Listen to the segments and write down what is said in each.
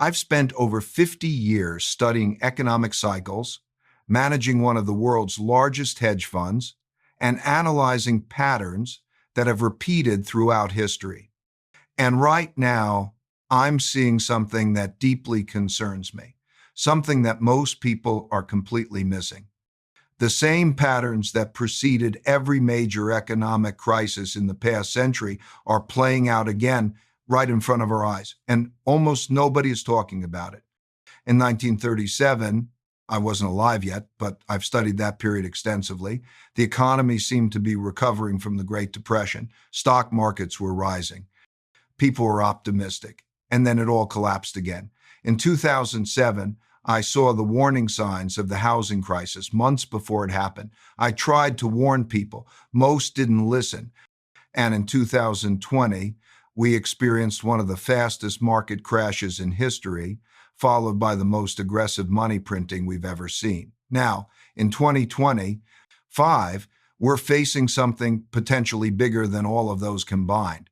I've spent over 50 years studying economic cycles, managing one of the world's largest hedge funds, and analyzing patterns that have repeated throughout history. And right now, I'm seeing something that deeply concerns me, something that most people are completely missing. The same patterns that preceded every major economic crisis in the past century are playing out again right in front of our eyes, and almost nobody is talking about it. In 1937, I wasn't alive yet, but I've studied that period extensively. The economy seemed to be recovering from the Great Depression. Stock markets were rising. People were optimistic, and then it all collapsed again. In 2007, I saw the warning signs of the housing crisis months before it happened. I tried to warn people. Most didn't listen. And in 2020, we experienced one of the fastest market crashes in history, followed by the most aggressive money printing we've ever seen. Now, in 2025, we're facing something potentially bigger than all of those combined.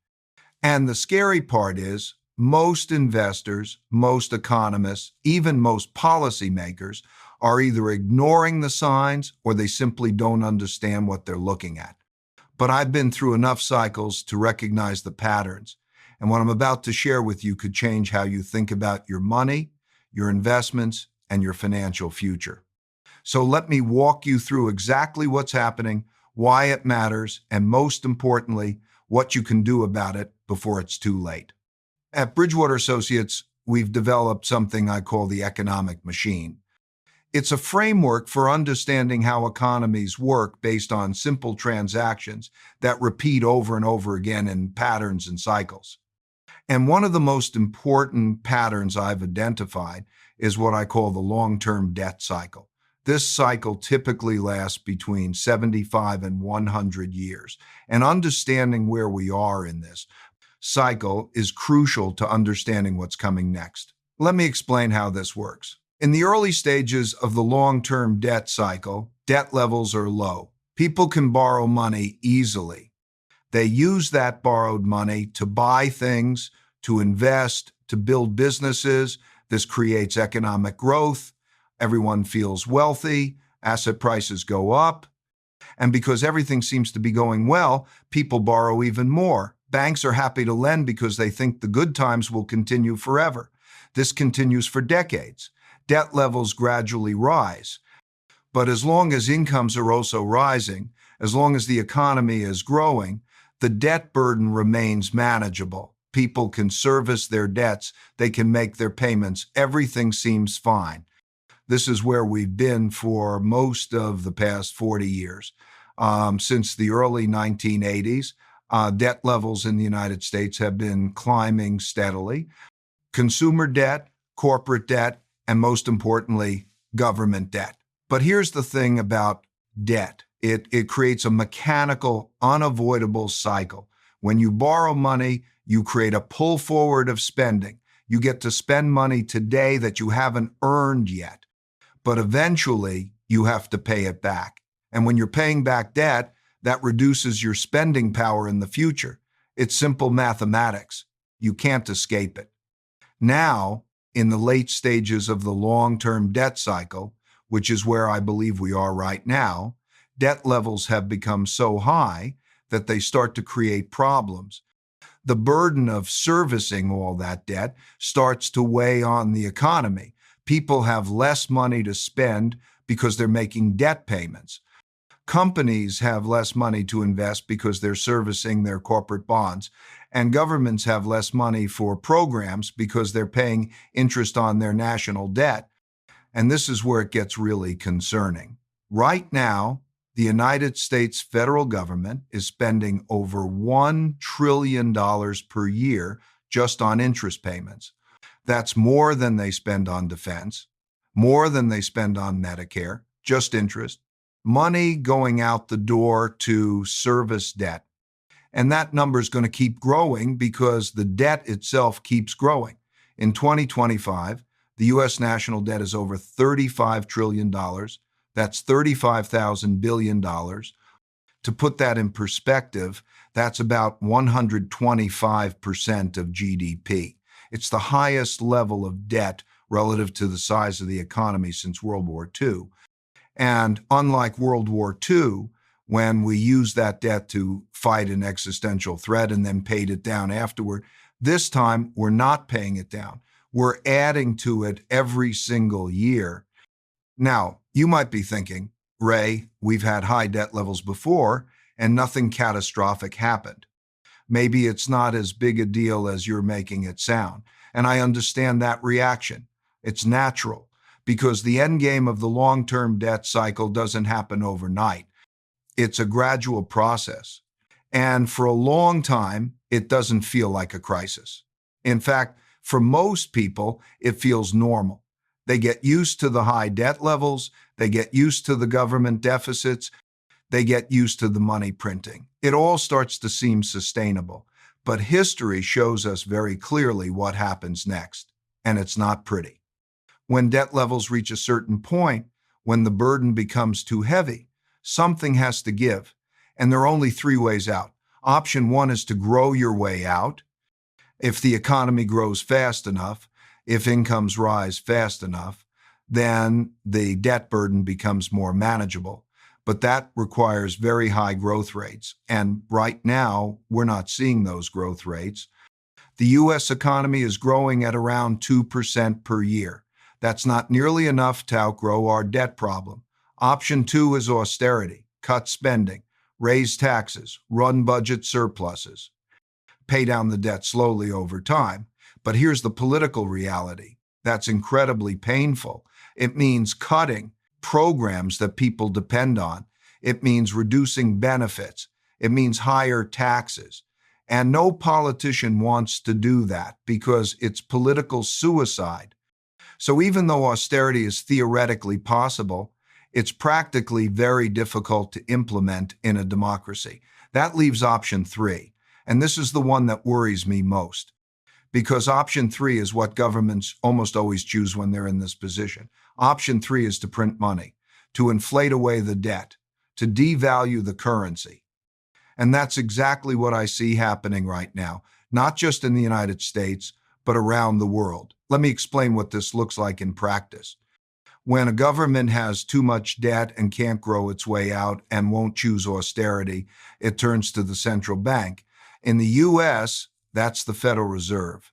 And the scary part is, most investors, most economists, even most policymakers are either ignoring the signs or they simply don't understand what they're looking at. But I've been through enough cycles to recognize the patterns, and what I'm about to share with you could change how you think about your money, your investments, and your financial future. So let me walk you through exactly what's happening, why it matters, and most importantly, what you can do about it before it's too late. At Bridgewater Associates, we've developed something I call the economic machine. It's a framework for understanding how economies work based on simple transactions that repeat over and over again in patterns and cycles. And one of the most important patterns I've identified is what I call the long-term debt cycle. This cycle typically lasts between 75 and 100 years, and understanding where we are in this cycle is crucial to understanding what's coming next. Let me explain how this works. In the early stages of the long-term debt cycle, debt levels are low. People can borrow money easily. They use that borrowed money to buy things, to invest, to build businesses. This creates economic growth. Everyone feels wealthy. Asset prices go up. And because everything seems to be going well, people borrow even more. Banks are happy to lend because they think the good times will continue forever. This continues for decades. Debt levels gradually rise. But as long as incomes are also rising, as long as the economy is growing, the debt burden remains manageable. People can service their debts. They can make their payments. Everything seems fine. This is where we've been for most of the past 40 years. Since the early 1980s, debt levels in the United States have been climbing steadily. Consumer debt, corporate debt, and most importantly, government debt. But here's the thing about debt. It creates a mechanical, unavoidable cycle. When you borrow money, you create a pull forward of spending. You get to spend money today that you haven't earned yet. But eventually, you have to pay it back. And when you're paying back debt, that reduces your spending power in the future. It's simple mathematics. You can't escape it. Now, in the late stages of the long-term debt cycle, which is where I believe we are right now, debt levels have become so high that they start to create problems. The burden of servicing all that debt starts to weigh on the economy. People have less money to spend because they're making debt payments. Companies have less money to invest because they're servicing their corporate bonds, and governments have less money for programs because they're paying interest on their national debt. And this is where it gets really concerning. Right now, the United States federal government is spending over $1 trillion per year just on interest payments. That's more than they spend on defense, more than they spend on Medicare, just interest. Money going out the door to service debt. And that number is going to keep growing because the debt itself keeps growing. In 2025, the U.S. national debt is over $35 trillion. That's $35,000 billion. To put that in perspective, that's about 125% of GDP. It's the highest level of debt relative to the size of the economy since World War II. And unlike World War II, when we used that debt to fight an existential threat and then paid it down afterward, this time we're not paying it down. We're adding to it every single year. Now, you might be thinking, Ray, we've had high debt levels before and nothing catastrophic happened. Maybe it's not as big a deal as you're making it sound. And I understand that reaction. It's natural because the end game of the long-term debt cycle doesn't happen overnight. It's a gradual process. And for a long time, it doesn't feel like a crisis. In fact, for most people, it feels normal. They get used to the high debt levels, they get used to the government deficits, they get used to the money printing. It all starts to seem sustainable. But history shows us very clearly what happens next, and it's not pretty. When debt levels reach a certain point, when the burden becomes too heavy, something has to give. And there are only three ways out. Option one is to grow your way out. If the economy grows fast enough, if incomes rise fast enough, then the debt burden becomes more manageable. But that requires very high growth rates. And right now, we're not seeing those growth rates. The U.S. economy is growing at around 2% per year. That's not nearly enough to outgrow our debt problem. Option two is austerity, cut spending, raise taxes, run budget surpluses, pay down the debt slowly over time. But here's the political reality. That's incredibly painful. It means cutting programs that people depend on. It means reducing benefits. It means higher taxes. And no politician wants to do that because it's political suicide. So even though austerity is theoretically possible, it's practically very difficult to implement in a democracy. That leaves option three. And this is the one that worries me most, because option three is what governments almost always choose when they're in this position. Option three is to print money, to inflate away the debt, to devalue the currency. And that's exactly what I see happening right now, not just in the United States, but around the world. Let me explain what this looks like in practice. When a government has too much debt and can't grow its way out and won't choose austerity, it turns to the central bank. In the U.S., that's the Federal Reserve.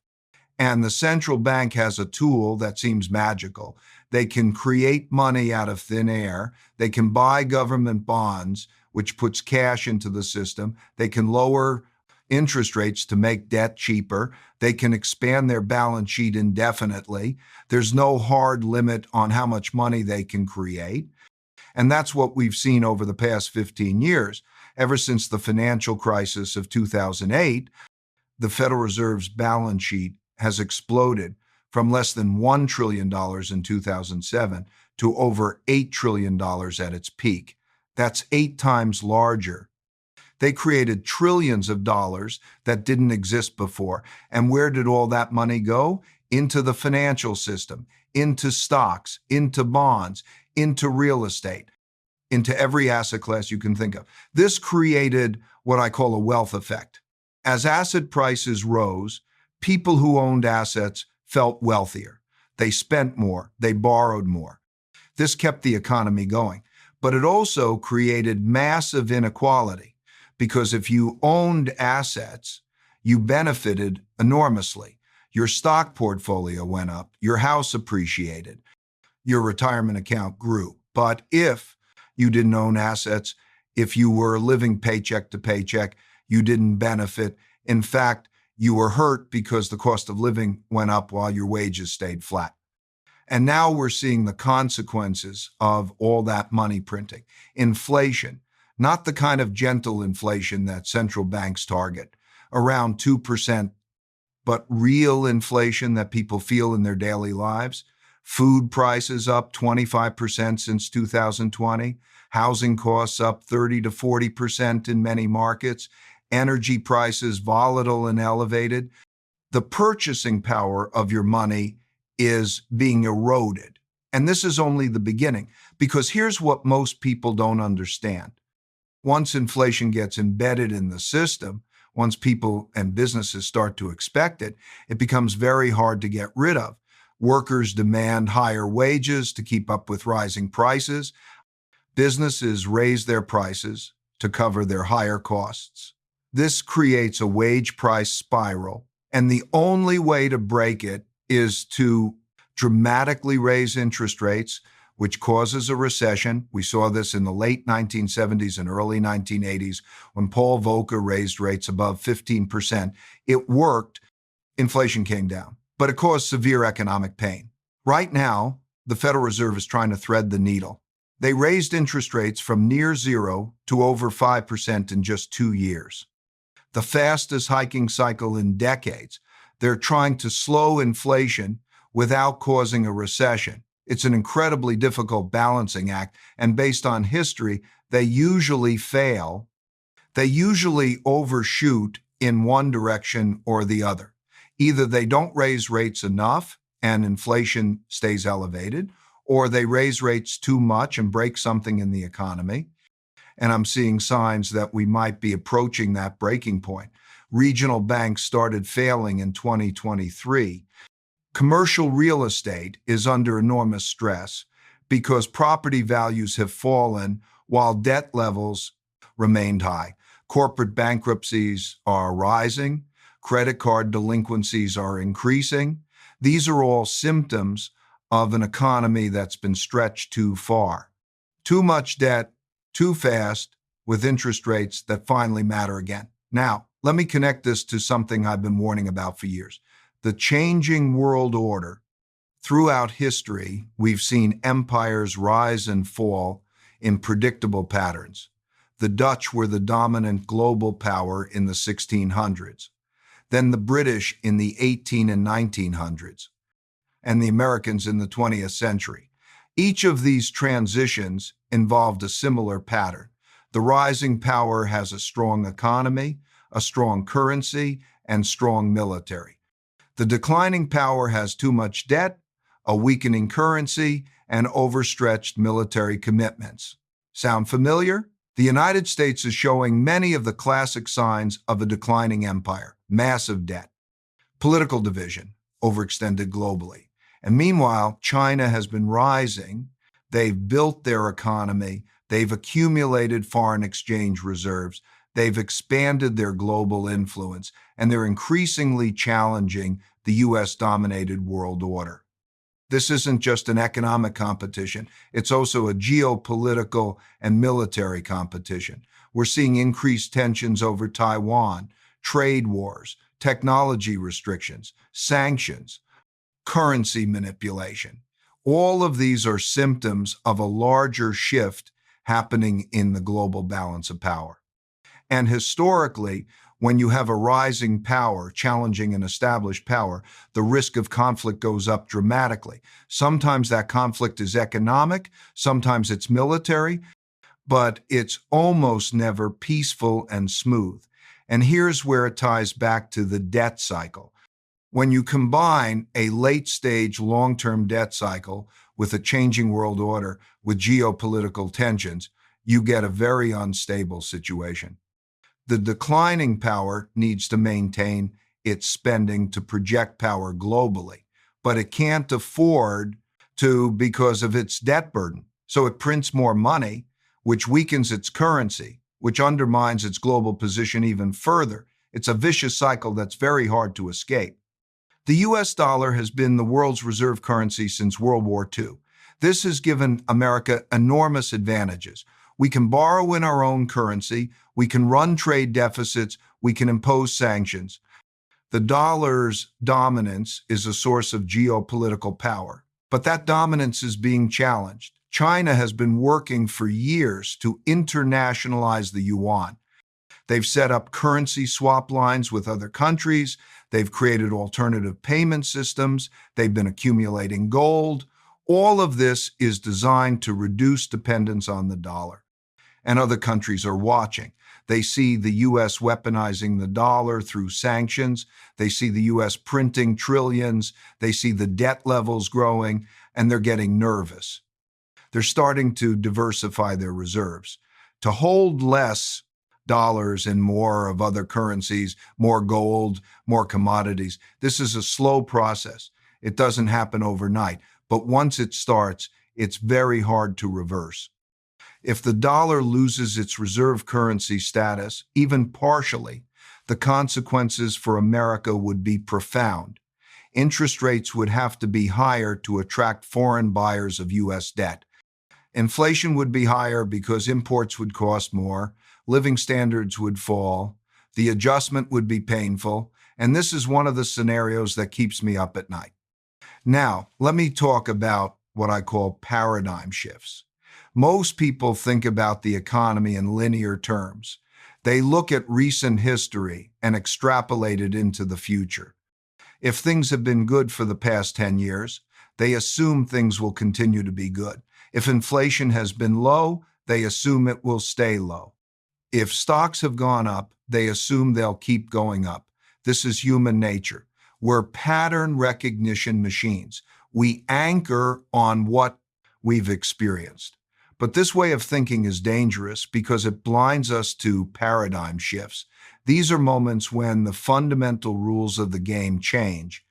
And the central bank has a tool that seems magical. They can create money out of thin air. They can buy government bonds, which puts cash into the system. They can lower interest rates to make debt cheaper. They can expand their balance sheet indefinitely. There's no hard limit on how much money they can create. And that's what we've seen over the past 15 years. Ever since the financial crisis of 2008, the Federal Reserve's balance sheet has exploded from less than $1 trillion in 2007 to over $8 trillion at its peak. That's 8 times larger. They created trillions of dollars that didn't exist before. And where did all that money go? Into the financial system, into stocks, into bonds, into real estate, into every asset class you can think of. This created what I call a wealth effect. As asset prices rose, people who owned assets felt wealthier. They spent more, they borrowed more. This kept the economy going. But it also created massive inequality, because if you owned assets, you benefited enormously. Your stock portfolio went up, your house appreciated, your retirement account grew. But if you didn't own assets, if you were living paycheck to paycheck, you didn't benefit. In fact, you were hurt because the cost of living went up while your wages stayed flat. And now we're seeing the consequences of all that money printing. Inflation, not the kind of gentle inflation that central banks target, around 2%, but real inflation that people feel in their daily lives. Food prices up 25% since 2020, housing costs up 30 to 40% in many markets, energy prices volatile and elevated. The purchasing power of your money is being eroded. And this is only the beginning, because here's what most people don't understand. Once inflation gets embedded in the system, Once people and businesses start to expect it, it becomes very hard to get rid of. Workers demand higher wages to keep up with rising prices. Businesses raise their prices to cover their higher costs. This creates a wage price spiral, and the only way to break it is to dramatically raise interest rates, which causes a recession. We saw this in the late 1970s and early 1980s when Paul Volcker raised rates above 15%. It worked. Inflation came down, but it caused severe economic pain. Right now, the Federal Reserve is trying to thread the needle. They raised interest rates from near zero to over 5% in just 2 years, the fastest hiking cycle in decades. They're trying to slow inflation without causing a recession. It's an incredibly difficult balancing act, and based on history, they usually fail. They usually overshoot in one direction or the other. Either they don't raise rates enough and inflation stays elevated, or they raise rates too much and break something in the economy. And I'm seeing signs that we might be approaching that breaking point. Regional banks started failing in 2023. Commercial real estate is under enormous stress because property values have fallen while debt levels remained high. Corporate bankruptcies are rising. Credit card delinquencies are increasing. These are all symptoms of an economy that's been stretched too far. Too much debt, too fast, with interest rates that finally matter again. Now, let me connect this to something I've been warning about for years. The changing world order. Throughout history, we've seen empires rise and fall in predictable patterns. The Dutch were the dominant global power in the 1600s, then the British in the 18 and 1900s, and the Americans in the 20th century. Each of these transitions involved a similar pattern. The rising power has a strong economy, a strong currency, and strong military. The declining power has too much debt, a weakening currency, and overstretched military commitments. Sound familiar? The United States is showing many of the classic signs of a declining empire: massive debt, political division, overextended globally. And meanwhile, China has been rising. They've built their economy. They've accumulated foreign exchange reserves. They've expanded their global influence, and they're increasingly challenging the U.S.-dominated world order. This isn't just an economic competition. It's also a geopolitical and military competition. We're seeing increased tensions over Taiwan, trade wars, technology restrictions, sanctions, currency manipulation. All of these are symptoms of a larger shift happening in the global balance of power. And historically, when you have a rising power challenging an established power, the risk of conflict goes up dramatically. Sometimes that conflict is economic, sometimes it's military, but it's almost never peaceful and smooth. And here's where it ties back to the debt cycle. When you combine a late-stage long-term debt cycle with a changing world order with geopolitical tensions, you get a very unstable situation. The declining power needs to maintain its spending to project power globally, but it can't afford to because of its debt burden. So it prints more money, which weakens its currency, which undermines its global position even further. It's a vicious cycle that's very hard to escape. The US dollar has been the world's reserve currency since World War II. This has given America enormous advantages. We can borrow in our own currency, we can run trade deficits, we can impose sanctions. The dollar's dominance is a source of geopolitical power, but that dominance is being challenged. China has been working for years to internationalize the yuan. They've set up currency swap lines with other countries. They've created alternative payment systems. They've been accumulating gold. All of this is designed to reduce dependence on the dollar. And other countries are watching. They see the U.S. weaponizing the dollar through sanctions. They see the U.S. printing trillions. They see the debt levels growing, and they're getting nervous. They're starting to diversify their reserves. To hold less dollars and more of other currencies, more gold, more commodities. This is a slow process. It doesn't happen overnight. But once it starts, it's very hard to reverse. If the dollar loses its reserve currency status, even partially, the consequences for America would be profound. Interest rates would have to be higher to attract foreign buyers of U.S. debt. Inflation would be higher because imports would cost more, living standards would fall, the adjustment would be painful, and this is one of the scenarios that keeps me up at night. Now, let me talk about what I call paradigm shifts. Most people think about the economy in linear terms. They look at recent history and extrapolate it into the future. If things have been good for the past 10 years, they assume things will continue to be good. If inflation has been low, they assume it will stay low. If stocks have gone up, they assume they'll keep going up. This is human nature. We're pattern recognition machines. We anchor on what we've experienced. But this way of thinking is dangerous because it blinds us to paradigm shifts. These are moments when the fundamental rules of the game change,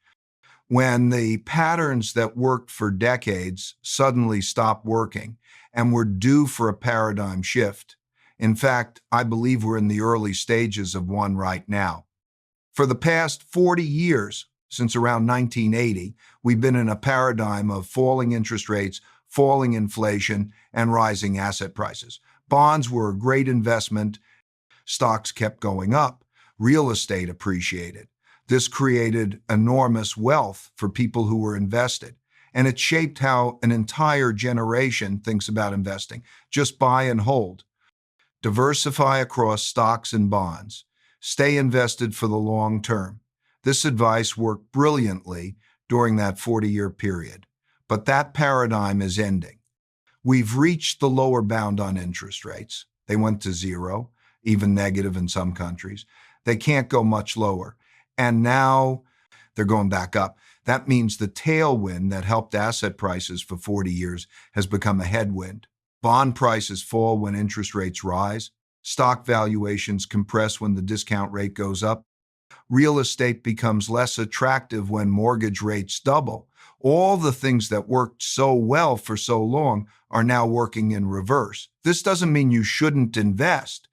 when the patterns that worked for decades suddenly stop working, and we're due for a paradigm shift. In fact, I believe we're in the early stages of one right now. For the past 40 years, since around 1980, we've been in a paradigm of falling interest rates, falling inflation, and rising asset prices. Bonds were a great investment. Stocks kept going up. Real estate appreciated. This created enormous wealth for people who were invested. And it shaped how an entire generation thinks about investing. Just buy and hold. Diversify across stocks and bonds. Stay invested for the long term. This advice worked brilliantly during that 40-year period. But that paradigm is ending. We've reached the lower bound on interest rates. They went to zero, even negative in some countries. They can't go much lower. And now they're going back up. That means the tailwind that helped asset prices for 40 years has become a headwind. Bond prices fall when interest rates rise. Stock valuations compress when the discount rate goes up. Real estate becomes less attractive when mortgage rates double. All the things that worked so well for so long are now working in reverse. This doesn't mean you shouldn't invest.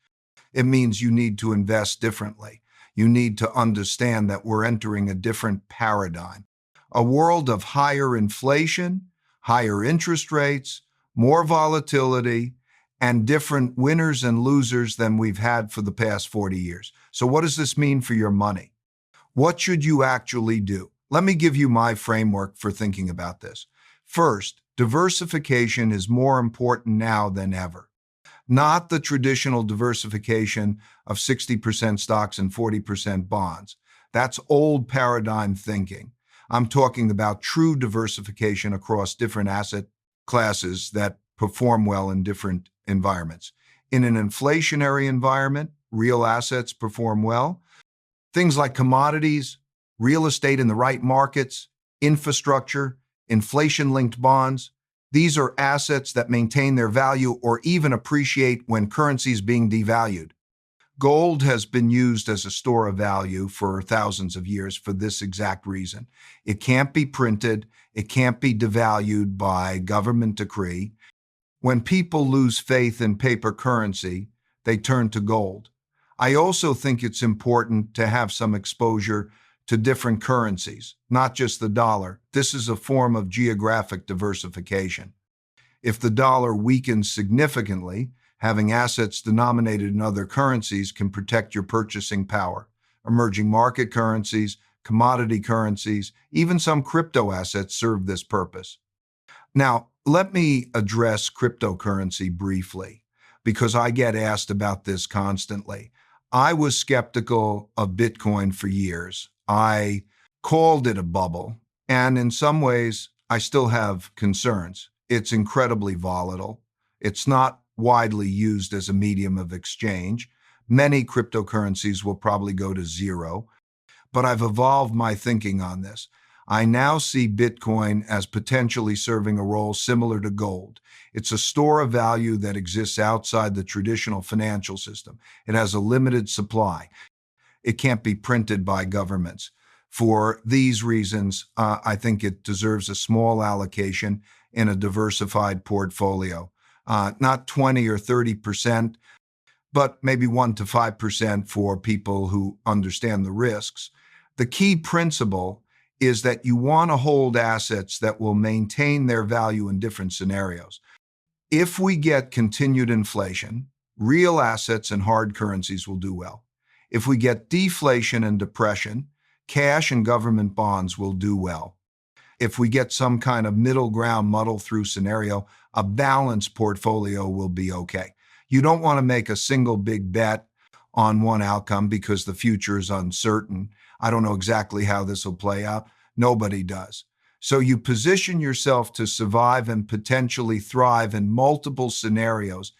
It means you need to invest differently. You need to understand that we're entering a different paradigm. A world of higher inflation, higher interest rates, more volatility, and different winners and losers than we've had for the past 40 years. So what does this mean for your money? What should you actually do? Let me give you my framework for thinking about this. First, diversification is more important now than ever. Not the traditional diversification of 60% stocks and 40% bonds. That's old paradigm thinking. I'm talking about true diversification across different asset classes that perform well in different environments. In an inflationary environment, real assets perform well. Things like commodities, real estate in the right markets, infrastructure, inflation-linked bonds, these are assets that maintain their value or even appreciate when currency is being devalued. Gold has been used as a store of value for thousands of years for this exact reason. It can't be printed. It can't be devalued by government decree. When people lose faith in paper currency, they turn to gold. I also think it's important to have some exposure to different currencies, not just the dollar. This is a form of geographic diversification. If the dollar weakens significantly, having assets denominated in other currencies can protect your purchasing power. Emerging market currencies, commodity currencies, even some crypto assets serve this purpose. Now, let me address cryptocurrency briefly, because I get asked about this constantly. I was skeptical of Bitcoin for years. I called it a bubble, and in some ways, I still have concerns. It's incredibly volatile. It's not widely used as a medium of exchange. Many cryptocurrencies will probably go to zero, but I've evolved my thinking on this. I now see Bitcoin as potentially serving a role similar to gold. It's a store of value that exists outside the traditional financial system. It has a limited supply. It can't be printed by governments. For these reasons, I think it deserves a small allocation in a diversified portfolio. Not 20 or 30%, but maybe 1 to 5% for people who understand the risks. The key principle is that you want to hold assets that will maintain their value in different scenarios. If we get continued inflation, real assets and hard currencies will do well. If we get deflation and depression, cash and government bonds will do well. If we get some kind of middle ground muddle through scenario, a balanced portfolio will be okay. You don't want to make a single big bet on one outcome because the future is uncertain. I don't know exactly how this will play out. Nobody does. So you position yourself to survive and potentially thrive in multiple scenarios.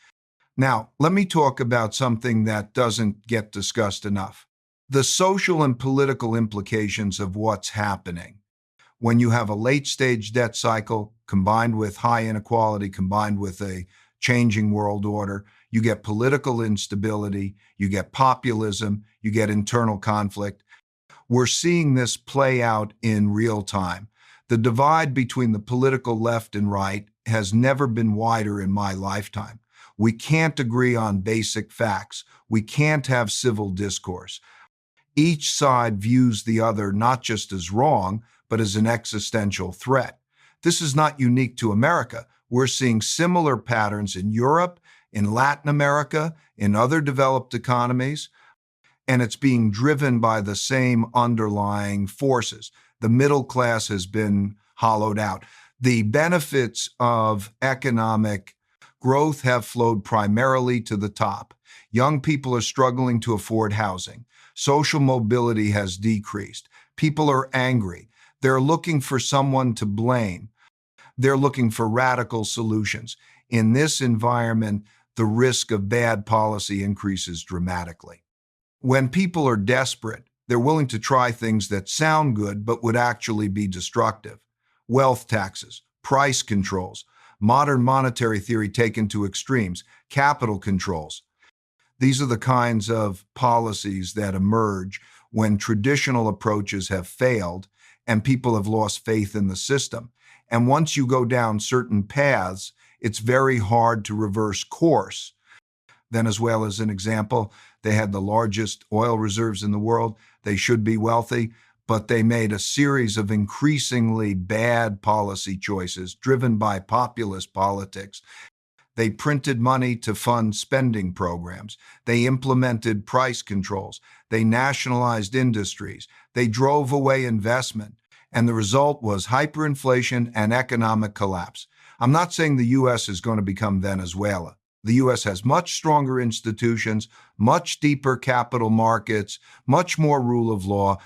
Now, let me talk about something that doesn't get discussed enough. The social and political implications of what's happening. When you have a late-stage debt cycle combined with high inequality, combined with a changing world order, you get political instability, you get populism, you get internal conflict. We're seeing this play out in real time. The divide between the political left and right has never been wider in my lifetime. We can't agree on basic facts. We can't have civil discourse. Each side views the other not just as wrong, but as an existential threat. This is not unique to America. We're seeing similar patterns in Europe, in Latin America, in other developed economies, and it's being driven by the same underlying forces. The middle class has been hollowed out. The benefits of economic growth have flowed primarily to the top. Young people are struggling to afford housing. Social mobility has decreased. People are angry. They're looking for someone to blame. They're looking for radical solutions. In this environment, the risk of bad policy increases dramatically. When people are desperate, they're willing to try things that sound good but would actually be destructive. Wealth taxes, price controls, modern monetary theory taken to extremes, capital controls. These are the kinds of policies that emerge when traditional approaches have failed and people have lost faith in the system. And once you go down certain paths, it's very hard to reverse course. Venezuela is an example. They had the largest oil reserves in the world. They should be wealthy, but they made a series of increasingly bad policy choices driven by populist politics. They printed money to fund spending programs. They implemented price controls. They nationalized industries. They drove away investment. And the result was hyperinflation and economic collapse. I'm not saying the U.S. is going to become Venezuela. The U.S. has much stronger institutions, much deeper capital markets, much more rule of law,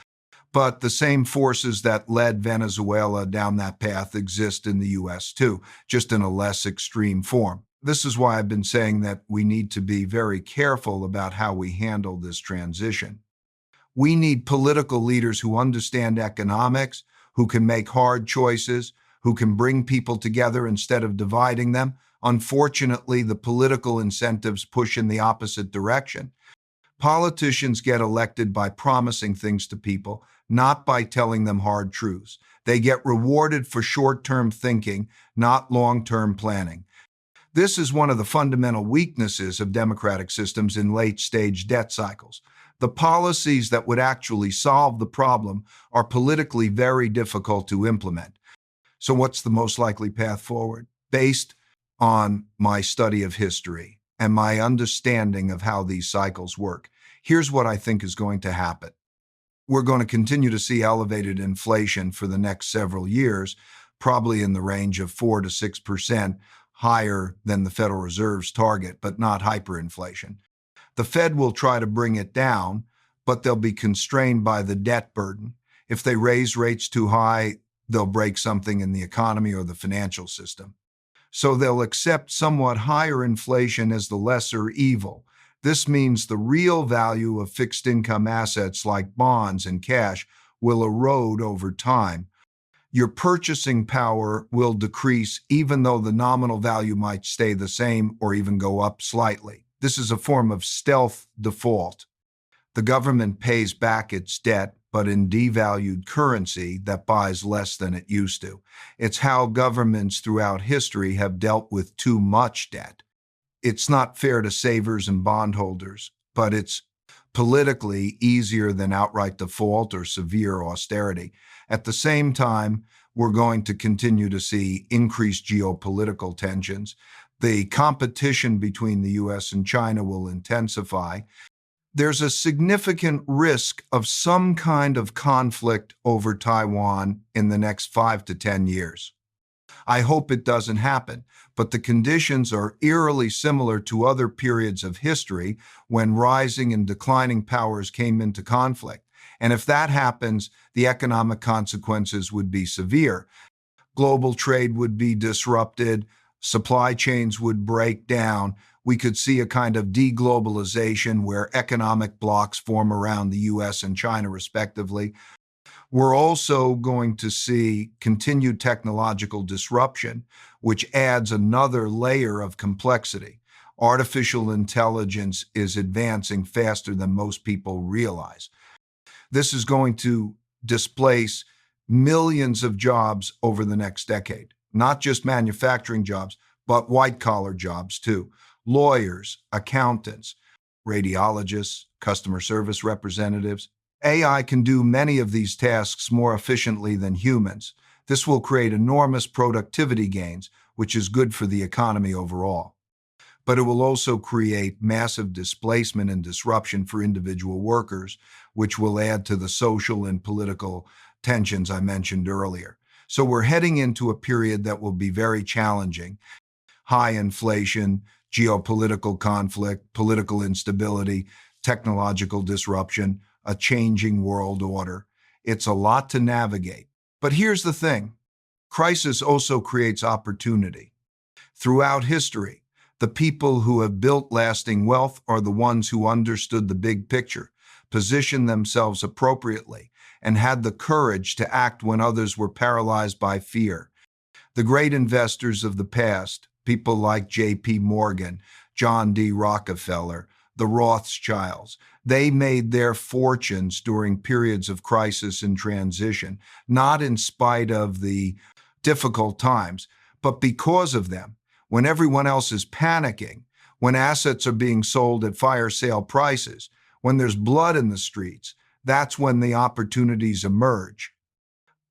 but the same forces that led Venezuela down that path exist in the U.S. too, just in a less extreme form. This is why I've been saying that we need to be very careful about how we handle this transition. We need political leaders who understand economics, who can make hard choices, who can bring people together instead of dividing them. Unfortunately, the political incentives push in the opposite direction. Politicians get elected by promising things to people, not by telling them hard truths. They get rewarded for short-term thinking, not long-term planning. This is one of the fundamental weaknesses of democratic systems in late-stage debt cycles. The policies that would actually solve the problem are politically very difficult to implement. So what's the most likely path forward? Based on my study of history and my understanding of how these cycles work, here's what I think is going to happen. We're going to continue to see elevated inflation for the next several years, probably in the range of 4 to 6%, higher than the Federal Reserve's target, but not hyperinflation. The Fed will try to bring it down, but they'll be constrained by the debt burden. If they raise rates too high, they'll break something in the economy or the financial system. So they'll accept somewhat higher inflation as the lesser evil. This means the real value of fixed income assets like bonds and cash will erode over time. Your purchasing power will decrease even though the nominal value might stay the same or even go up slightly. This is a form of stealth default. The government pays back its debt, but in devalued currency that buys less than it used to. It's how governments throughout history have dealt with too much debt. It's not fair to savers and bondholders, but it's politically easier than outright default or severe austerity. At the same time, we're going to continue to see increased geopolitical tensions. The competition between the US and China will intensify. There's a significant risk of some kind of conflict over Taiwan in the next 5 to 10 years. I hope it doesn't happen, but the conditions are eerily similar to other periods of history when rising and declining powers came into conflict. And if that happens, the economic consequences would be severe. Global trade would be disrupted, supply chains would break down. We could see a kind of deglobalization where economic blocs form around the US and China, respectively. We're also going to see continued technological disruption, which adds another layer of complexity. Artificial intelligence is advancing faster than most people realize. This is going to displace millions of jobs over the next decade, not just manufacturing jobs, but white-collar jobs too. Lawyers, accountants, radiologists, customer service representatives. AI can do many of these tasks more efficiently than humans. This will create enormous productivity gains, which is good for the economy overall. But it will also create massive displacement and disruption for individual workers, which will add to the social and political tensions I mentioned earlier. So we're heading into a period that will be very challenging. High inflation, geopolitical conflict, political instability, technological disruption, a changing world order. It's a lot to navigate. But here's the thing. Crisis also creates opportunity. Throughout history, the people who have built lasting wealth are the ones who understood the big picture, positioned themselves appropriately, and had the courage to act when others were paralyzed by fear. The great investors of the past, people like J.P. Morgan, John D. Rockefeller, the Rothschilds, they made their fortunes during periods of crisis and transition, not in spite of the difficult times, but because of them. When everyone else is panicking, when assets are being sold at fire sale prices, when there's blood in the streets, that's when the opportunities emerge.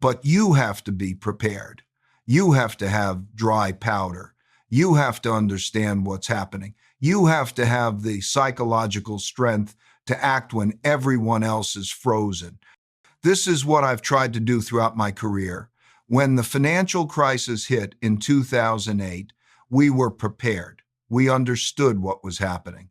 But you have to be prepared. You have to have dry powder. You have to understand what's happening. You have to have the psychological strength to act when everyone else is frozen. This is what I've tried to do throughout my career. When the financial crisis hit in 2008, we were prepared. We understood what was happening.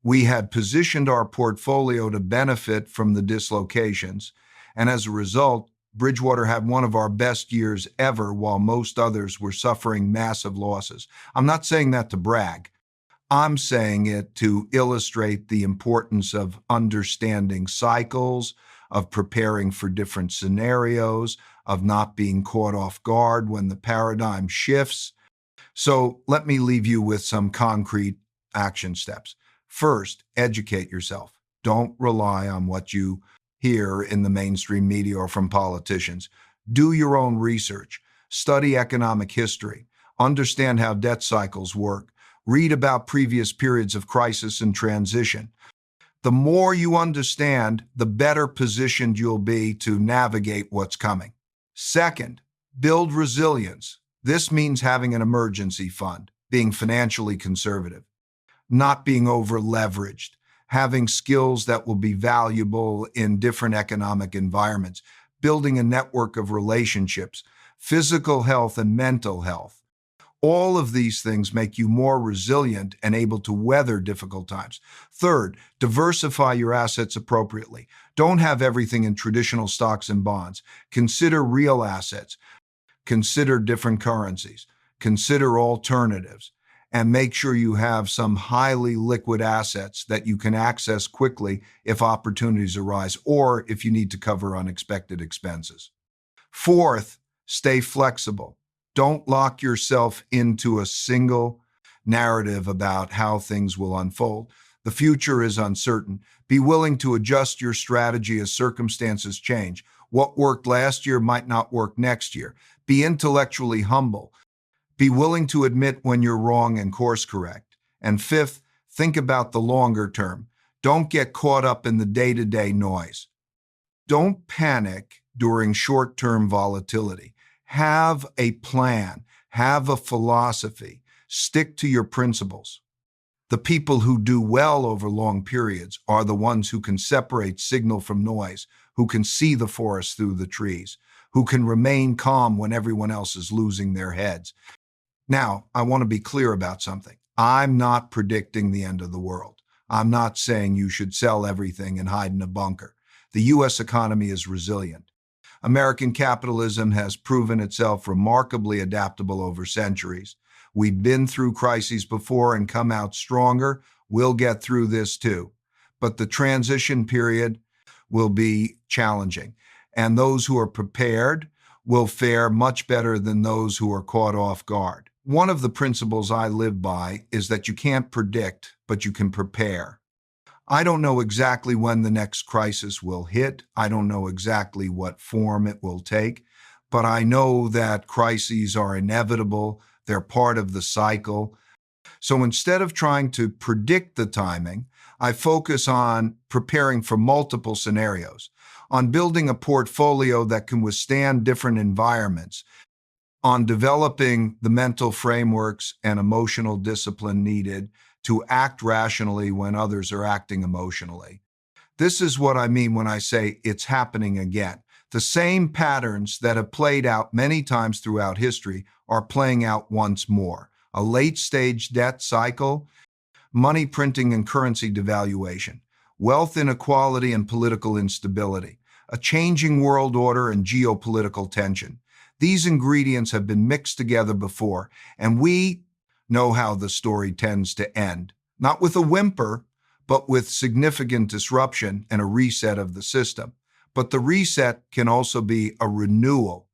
We had positioned our portfolio to benefit from the dislocations, and as a result, Bridgewater had one of our best years ever while most others were suffering massive losses. I'm not saying that to brag. I'm saying it to illustrate the importance of understanding cycles, of preparing for different scenarios, of not being caught off guard when the paradigm shifts. So let me leave you with some concrete action steps. First, educate yourself. Don't rely on what you hear in the mainstream media or from politicians. Do your own research. Study economic history. Understand how debt cycles work. Read about previous periods of crisis and transition. The more you understand, the better positioned you'll be to navigate what's coming. Second, build resilience. This means having an emergency fund, being financially conservative, not being over-leveraged, having skills that will be valuable in different economic environments, building a network of relationships, physical health and mental health. All of these things make you more resilient and able to weather difficult times. Third, diversify your assets appropriately. Don't have everything in traditional stocks and bonds. Consider real assets. Consider different currencies. Consider alternatives. And make sure you have some highly liquid assets that you can access quickly if opportunities arise or if you need to cover unexpected expenses. Fourth, Stay flexible. Don't lock yourself into a single narrative about how things will unfold. The future is uncertain. Be willing to adjust your strategy as circumstances change. What worked last year might not work next year. Be intellectually humble. Be willing to admit when you're wrong and course correct. And fifth, think about the longer term. Don't get caught up in the day-to-day noise. Don't panic during short-term volatility. Have a plan. Have a philosophy. Stick to your principles. The people who do well over long periods are the ones who can separate signal from noise, who can see the forest through the trees, who can remain calm when everyone else is losing their heads. Now, I want to be clear about something. I'm not predicting the end of the world. I'm not saying you should sell everything and hide in a bunker. The U.S. economy is resilient. American capitalism has proven itself remarkably adaptable over centuries. We've been through crises before and come out stronger. We'll get through this too. But the transition period will be challenging, and those who are prepared will fare much better than those who are caught off guard. One of the principles I live by is that you can't predict, but you can prepare. I don't know exactly when the next crisis will hit. I don't know exactly what form it will take, but I know that crises are inevitable. They're part of the cycle. So instead of trying to predict the timing, I focus on preparing for multiple scenarios, on building a portfolio that can withstand different environments, on developing the mental frameworks and emotional discipline needed to act rationally when others are acting emotionally. This is what I mean when I say it's happening again. The same patterns that have played out many times throughout history are playing out once more. A late-stage debt cycle, money printing and currency devaluation, wealth inequality and political instability, a changing world order and geopolitical tension. These ingredients have been mixed together before, and we know how the story tends to end. Not with a whimper, but with significant disruption and a reset of the system. But the reset can also be a renewal.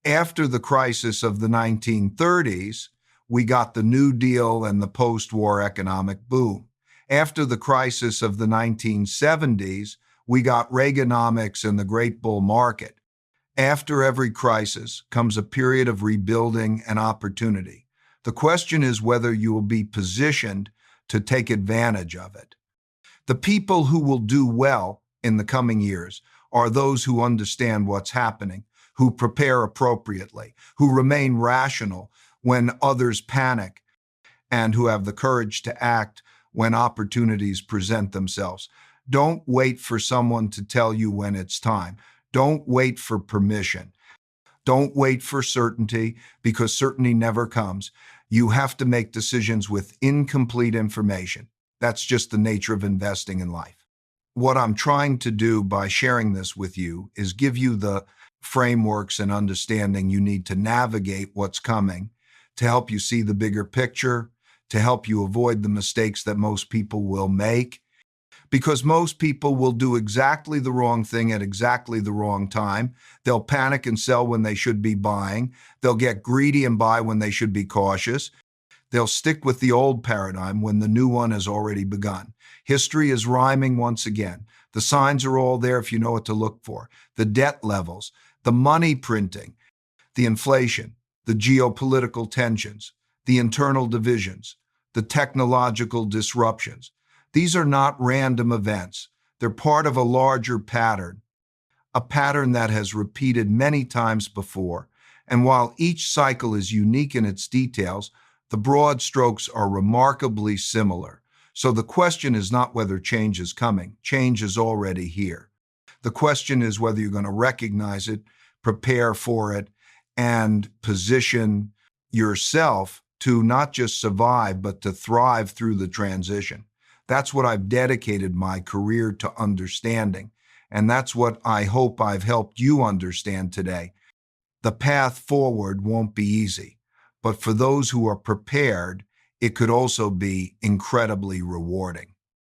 After the crisis of the 1930s, we got the New Deal and the post-war economic boom. After the crisis of the 1970s, we got Reaganomics and the Great Bull Market. After every crisis comes a period of rebuilding and opportunity. The question is whether you will be positioned to take advantage of it. The people who will do well in the coming years are those who understand what's happening, who prepare appropriately, who remain rational when others panic, and who have the courage to act when opportunities present themselves. Don't wait for someone to tell you when it's time. Don't wait for permission. Don't wait for certainty, because certainty never comes. You have to make decisions with incomplete information. That's just the nature of investing in life. What I'm trying to do by sharing this with you is give you the frameworks and understanding you need to navigate what's coming, to help you see the bigger picture, to help you avoid the mistakes that most people will make, because most people will do exactly the wrong thing at exactly the wrong time. They'll panic and sell when they should be buying. They'll get greedy and buy when they should be cautious. They'll stick with the old paradigm when the new one has already begun. History is rhyming once again. The signs are all there if you know what to look for. The debt levels, the money printing, the inflation, the geopolitical tensions, the internal divisions, the technological disruptions. These are not random events. They're part of a larger pattern, a pattern that has repeated many times before. And while each cycle is unique in its details, the broad strokes are remarkably similar. So the question is not whether change is coming. Change is already here. The question is whether you're going to recognize it, prepare for it, and position yourself to not just survive, but to thrive through the transition. That's what I've dedicated my career to understanding, and that's what I hope I've helped you understand today. The path forward won't be easy, but for those who are prepared, it could also be incredibly rewarding.